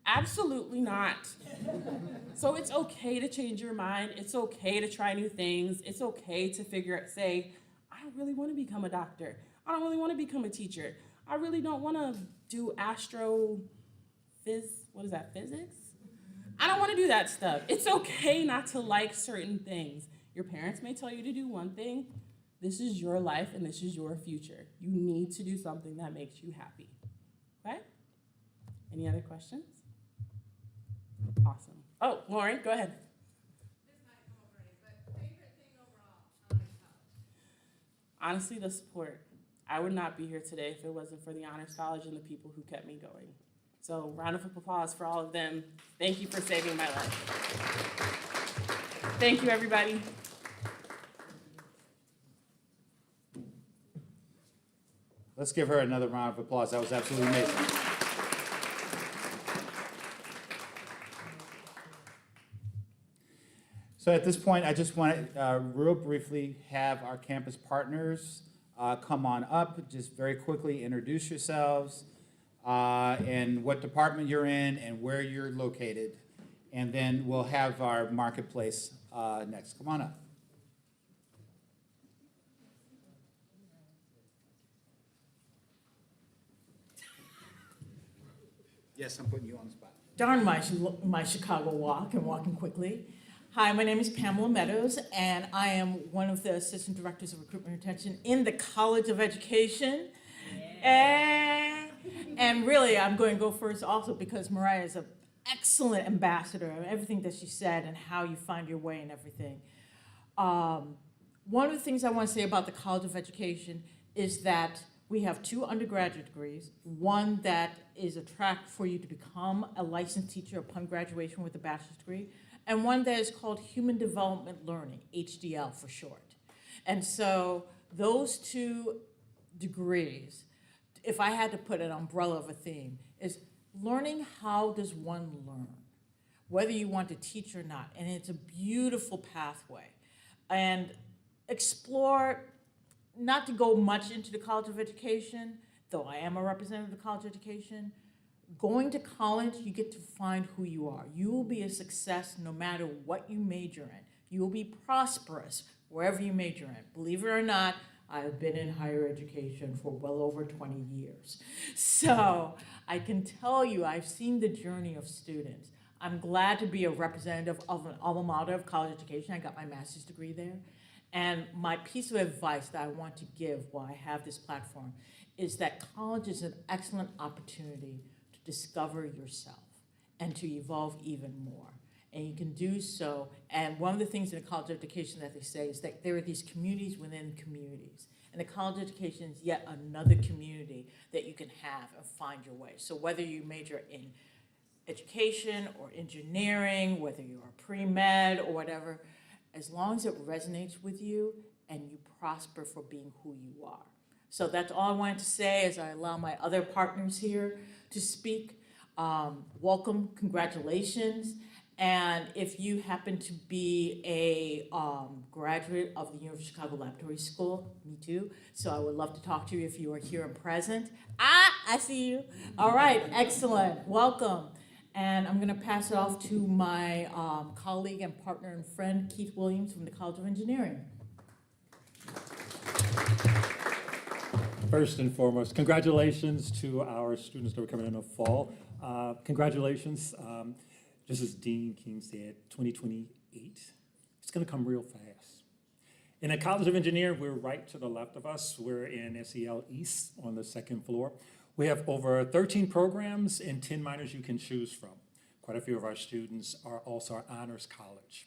Absolutely not. So it's okay to change your mind. It's okay to try new things. It's okay to say, I don't really want to become a doctor. I don't really want to become a teacher. I really don't want to do physics? I don't want to do that stuff. It's okay not to like certain things. Your parents may tell you to do one thing. This is your life and this is your future. You need to do something that makes you happy. Okay? Any other questions? Awesome. Oh, Lauren, go ahead. This might come up already, but favorite thing overall, Honors College? Honestly, the support. I would not be here today if it wasn't for the Honors College and the people who kept me going. So round of applause for all of them. Thank you for saving my life. Thank you, everybody. Let's give her another round of applause. That was absolutely amazing. So at this point, I just want to real briefly have our campus partners come on up. Just very quickly introduce yourselves and what department you're in and where you're located. And then we'll have our marketplace next. Come on up. Yes, I'm putting you on the spot. Darn my Chicago walk and walking quickly. Hi, my name is Pamela Meadows, and I am one of the assistant directors of recruitment and retention in the College of Education. And really, I'm going to go first also because Mariah is an excellent ambassador of everything that she said and how you find your way and everything. One of the things I want to say about the College of Education is that we have 2 undergraduate degrees, one that is a track for you to become a licensed teacher upon graduation with a bachelor's degree, and one that is called Human Development Learning, HDL for short. And so those 2 degrees, if I had to put an umbrella of a theme, is learning how does one learn, whether you want to teach or not. And it's a beautiful pathway. And explore, not to go much into the College of Education, though I am a representative of the College of Education, going to college, you get to find who you are. You will be a success no matter what you major in. You will be prosperous wherever you major in. Believe it or not, I've been in higher education for well over 20 years. So I can tell you, I've seen the journey of students. I'm glad to be a representative of an alma mater of college education. I got my master's degree there. And my piece of advice that I want to give while I have this platform is that college is an excellent opportunity to discover yourself and to evolve even more. And you can do so, and one of the things in a college education that they say is that there are these communities within communities. And a college education is yet another community that you can have and find your way. So whether you major in education or engineering, whether you're a pre-med or whatever, as long as it resonates with you and you prosper for being who you are. So that's all I wanted to say as I allow my other partners here to speak. Welcome, congratulations. And if you happen to be a graduate of the University of Chicago Laboratory School, me too. So I would love to talk to you if you are here and present. I see you. All right, excellent, welcome. And I'm gonna pass it off to my colleague and partner and friend, Keith Williams from the College of Engineering. First and foremost, congratulations to our students that are coming in the fall. Congratulations, just as Dean King said, 2028, it's gonna come real fast. In the College of Engineering, we're right to the left of us. We're in SEL East on the 2nd floor. We have over 13 programs and 10 minors you can choose from. Quite a few of our students are also our honors college.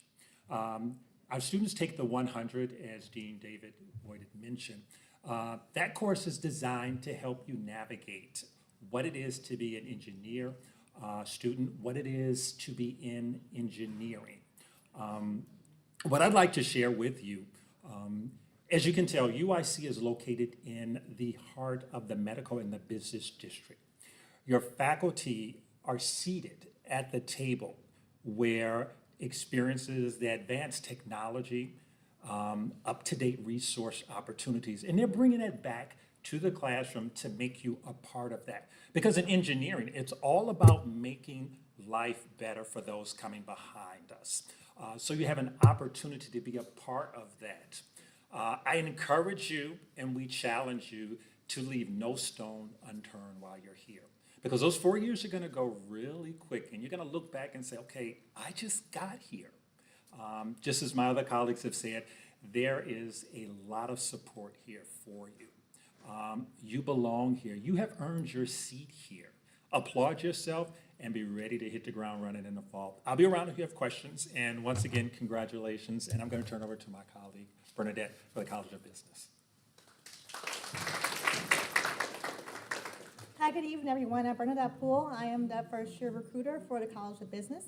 Our students take the 100, as Dean David Boyd had mentioned. That course is designed to help you navigate what it is to be an engineer student, what it is to be in engineering. What I'd like to share with you, as you can tell, UIC is located in the heart of the medical and the business district. Your faculty are seated at the table where experiences the advanced technology, up-to-date resource opportunities, and they're bringing it back to the classroom to make you a part of that. Because in engineering, it's all about making life better for those coming behind us. So you have an opportunity to be a part of that. I encourage you and we challenge you to leave no stone unturned while you're here. Because those 4 years are gonna go really quick and you're gonna look back and say, okay, I just got here. Just as my other colleagues have said, there is a lot of support here for you. You belong here. You have earned your seat here. Applaud yourself and be ready to hit the ground running in the fall. I'll be around if you have questions. And once again, congratulations. And I'm going to turn over to my colleague, Bernadette, for the College of Business. Hi, Hi, good evening, everyone. I'm Bernadette Poole. I am the first-year recruiter for the College of Business.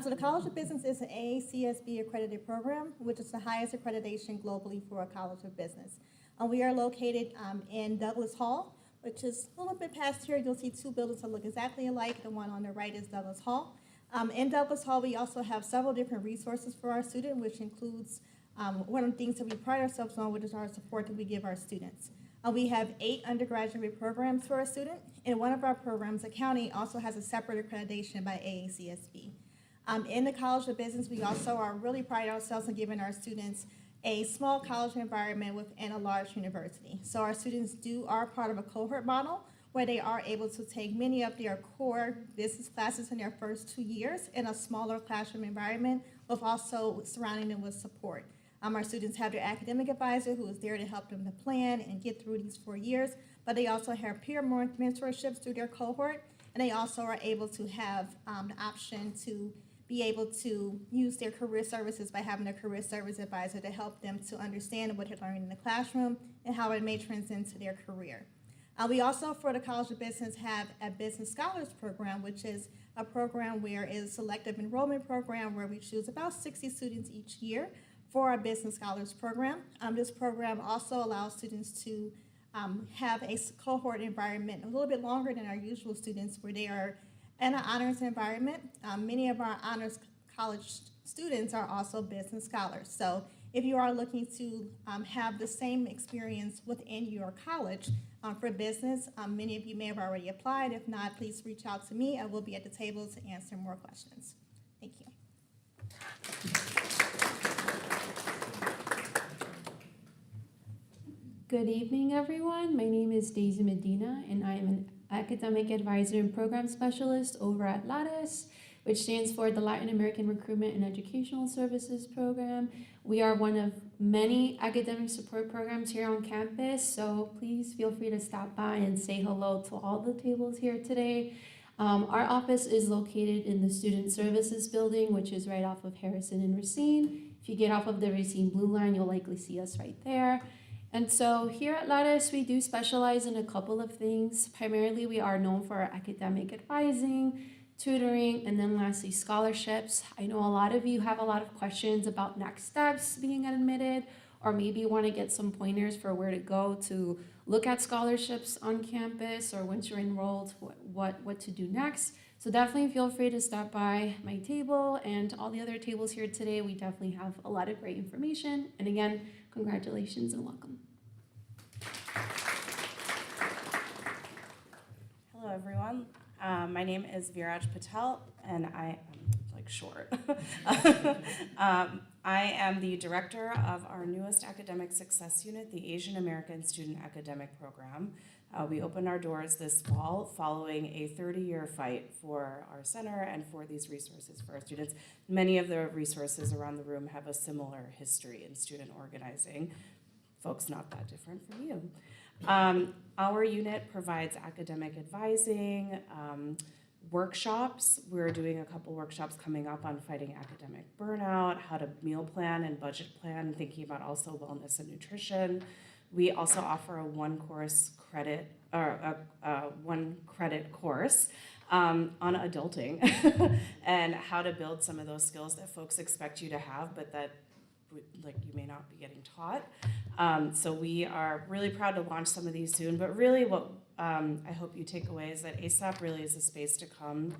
So the College of Business is an AACSB accredited program, which is the highest accreditation globally for a College of Business. We are located in Douglas Hall, which is a little bit past here. You'll see two buildings that look exactly alike. The one on the right is Douglas Hall. In Douglas Hall, we also have several different resources for our students, which includes one of the things that we pride ourselves on, which is our support that we give our students. We have 8 undergraduate programs for our student, and one of our programs, accounting, also has a separate accreditation by AACSB. In the College of Business, we also are really pride ourselves on giving our students a small college environment within a large university. So our students are part of a cohort model where they are able to take many of their core business classes in their first 2 years in a smaller classroom environment, with also surrounding them with support. Our students have their academic advisor who is there to help them to plan and get through these 4 years, but they also have peer mentorships through their cohort, and they also are able to have the option to be able to use their career services by having a career service advisor to help them to understand what they're learning in the classroom and how it may translate into their career. We also, for the College of Business, have a Business Scholars Program, which is a program where it is a selective enrollment program where we choose about 60 students each year for our Business Scholars Program. This program also allows students to have a cohort environment a little bit longer than our usual students, where they are in an honors environment. Many of our honors college students are also business scholars. So if you are looking to have the same experience within your college for business, many of you may have already applied. If not, please reach out to me. I will be at the table to answer more questions. Thank you. Good evening, everyone. My name is Daisy Medina, and I am an academic advisor and program specialist over at LARES, which stands for the Latin American Recruitment and Educational Services Program. We are one of many academic support programs here on campus, so please feel free to stop by and say hello to all the tables here today. Our office is located in the Student Services Building, which is right off of Harrison and Racine. If you get off of the Racine Blue Line, you'll likely see us right there. And so here at LARES, we do specialize in a couple of things. Primarily, we are known for our academic advising, tutoring, and then lastly, scholarships. I know a lot of you have a lot of questions about next steps being admitted, or maybe you want to get some pointers for where to go to look at scholarships on campus, or once you're enrolled, what to do next. So definitely feel free to stop by my table and all the other tables here today. We definitely have a lot of great information. And again, congratulations and welcome. Hello, everyone. My name is Viraj Patel, and I am like short. I am the director of our newest academic success unit, the Asian American Student Academic Program. We opened our doors this fall following a 30-year fight for our center and for these resources for our students. Many of the resources around the room have a similar history in student organizing. Folks not that different from you. Our unit provides academic advising, workshops. We're doing a couple workshops coming up on fighting academic burnout, how to meal plan and budget plan, thinking about also wellness and nutrition. We also offer a one credit course on adulting and how to build some of those skills that folks expect you to have, but that you may not be getting taught. So we are really proud to launch some of these soon, but really what I hope you take away is that ASAP really is a space to come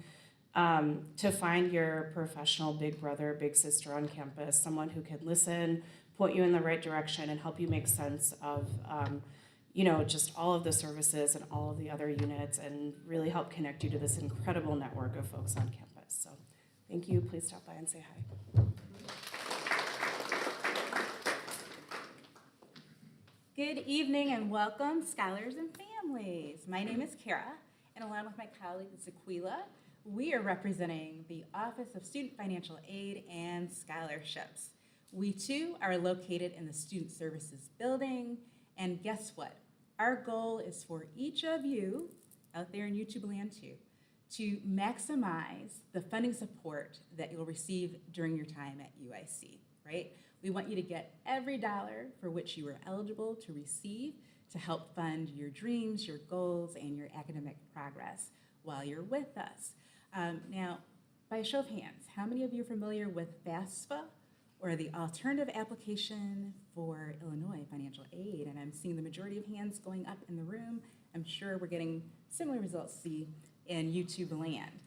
to find your professional big brother, big sister on campus, someone who can listen, point you in the right direction, and help you make sense of just all of the services and all of the other units, and really help connect you to this incredible network of folks on campus. So thank you. Please stop by and say hi. Good evening and welcome, scholars and families. My name is Kara, and along with my colleague Zaquila, we are representing the Office of Student Financial Aid and Scholarships. We too are located in the Student Services Building, and guess what? Our goal is for each of you out there in YouTube land too, to maximize the funding support that you'll receive during your time at UIC, right? We want you to get every dollar for which you are eligible to receive to help fund your dreams, your goals, and your academic progress while you're with us. Now, by a show of hands, how many of you are familiar with FAFSA, or the Alternative Application for Illinois Financial Aid? And I'm seeing the majority of hands going up in the room. I'm sure we're getting similar results see in YouTube land.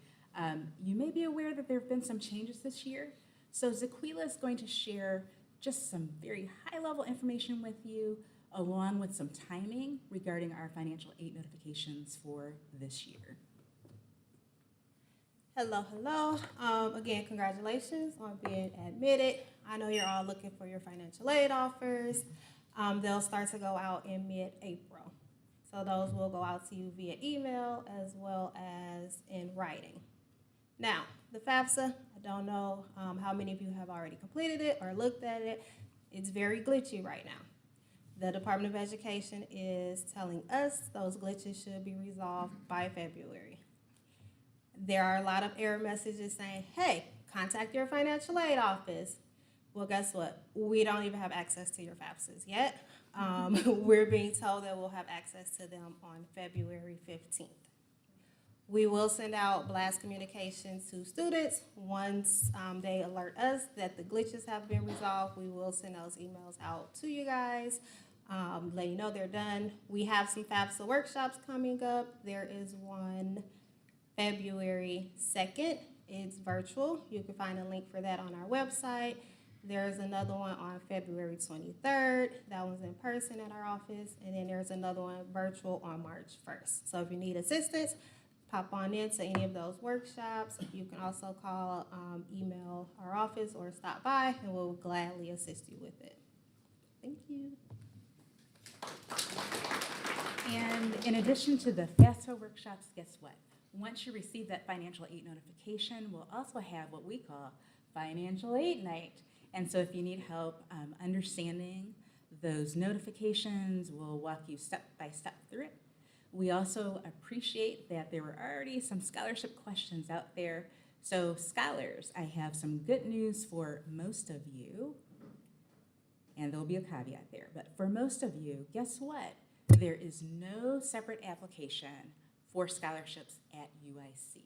You may be aware that there have been some changes this year. So Zaquila is going to share just some very high-level information with you, along with some timing regarding our financial aid notifications for this year. Hello, hello. Again, congratulations on being admitted. I know you're all looking for your financial aid offers. They'll start to go out in mid-April. So those will go out to you via email as well as in writing. Now, the FAFSA, I don't know how many of you have already completed it or looked at it. It's very glitchy right now. The Department of Education is telling us those glitches should be resolved by February. There are a lot of error messages saying, hey, contact your financial aid office. Well, guess what? We don't even have access to your FAFSAs yet. We're being told that we'll have access to them on February 15th. We will send out blast communications to students. Once they alert us that the glitches have been resolved, we will send those emails out to you guys, let you know they're done. We have some FAFSA workshops coming up. There is one February 2nd. It's virtual. You can find a link for that on our website. There's another one on February 23rd. That one's in person at our office. And then there's another one virtual on March 1st. So if you need assistance, pop on into any of those workshops. You can also call, email our office, or stop by, and we'll gladly assist you with it. Thank you. And in addition to the FAFSA workshops, guess what? Once you receive that financial aid notification, we'll also have what we call financial aid night. And so if you need help understanding those notifications, we'll walk you step by step through it. We also appreciate that there were already some scholarship questions out there. So scholars, I have some good news for most of you, and there'll be a caveat there, but for most of you, guess what? There is no separate application for scholarships at UIC,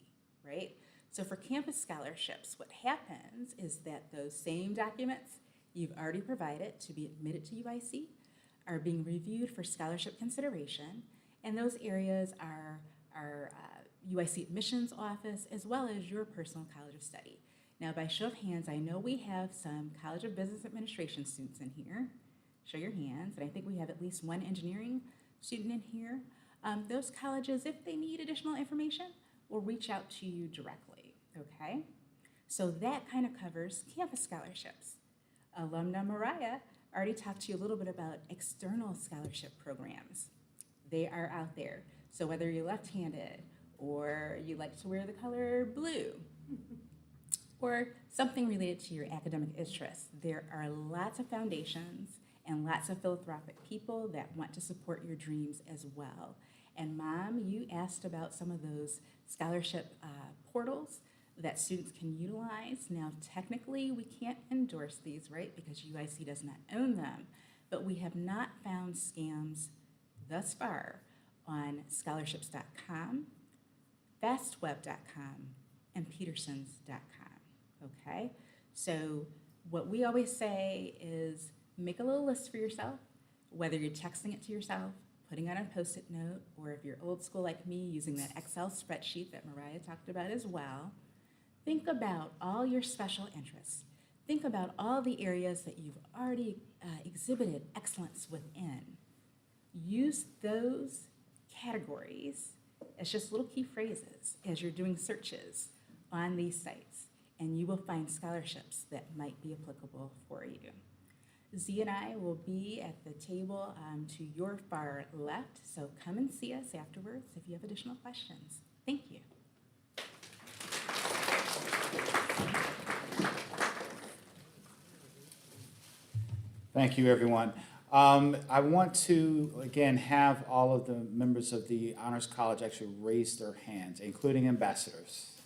right? So for campus scholarships, what happens is that those same documents you've already provided to be admitted to UIC are being reviewed for scholarship consideration. And those areas are our UIC admissions office, as well as your personal college of study. Now, by show of hands, I know we have some College of Business Administration students in here. Show your hands, and I think we have at least one engineering student in here. Those colleges, if they need additional information, will reach out to you directly, okay? So that kind of covers campus scholarships. Alumna Mariah already talked to you a little bit about external scholarship programs. They are out there. So whether you're left-handed, or you like to wear the color blue, or something related to your academic interests, there are lots of foundations and lots of philanthropic people that want to support your dreams as well. And Mom, you asked about some of those scholarship portals that students can utilize. Now, technically, we can't endorse these, right, because UIC does not own them, but we have not found scams thus far on scholarships.com, fastweb.com, and petersons.com, okay? So what we always say is make a little list for yourself, whether you're texting it to yourself, putting it on a Post-it note, or if you're old school like me, using that Excel spreadsheet that Mariah talked about as well. Think about all your special interests. Think about all the areas that you've already exhibited excellence within. Use those categories as just little key phrases as you're doing searches on these sites, and you will find scholarships that might be applicable for you. Z and I will be at the table to your far left, so come and see us afterwards if you have additional questions. Thank you. Thank you, everyone. I want to, again, have all of the members of the Honors College actually raise their hands, including ambassadors.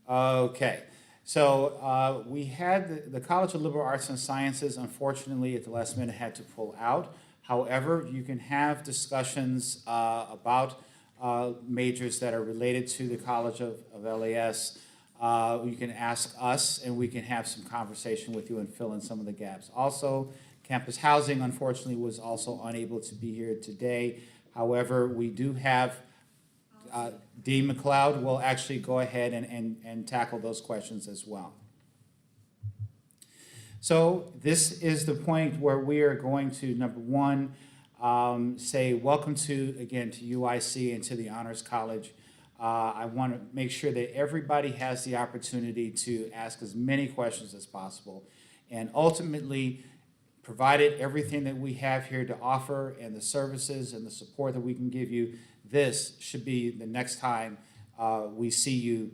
Okay, so we had the College of Liberal Arts and Sciences, unfortunately, at the last minute had to pull out. However, you can have discussions about majors that are related to the College of LAS. You can ask us, and we can have some conversation with you and fill in some of the gaps. Also, campus housing, unfortunately, was also unable to be here today. However, we do have Dean McLeod will actually go ahead and tackle those questions as well. So this is the point where we are going to, number one, say welcome to, again, to UIC and to the Honors College. I want to make sure that everybody has the opportunity to ask as many questions as possible. And ultimately, provided everything that we have here to offer and the services and the support that we can give you, this should be the next time we see you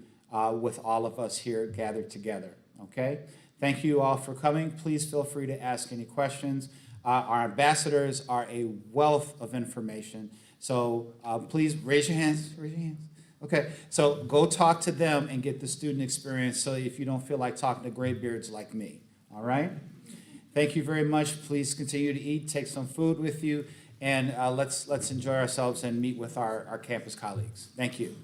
with all of us here gathered together, okay? Thank you all for coming. Please feel free to ask any questions. Our ambassadors are a wealth of information, so please raise your hands, raise your hands. Okay, so go talk to them and get the student experience so if you don't feel like talking to graybeards like me, all right? Thank you very much. Please continue to eat, take some food with you, and let's enjoy ourselves and meet with our campus colleagues. Thank you.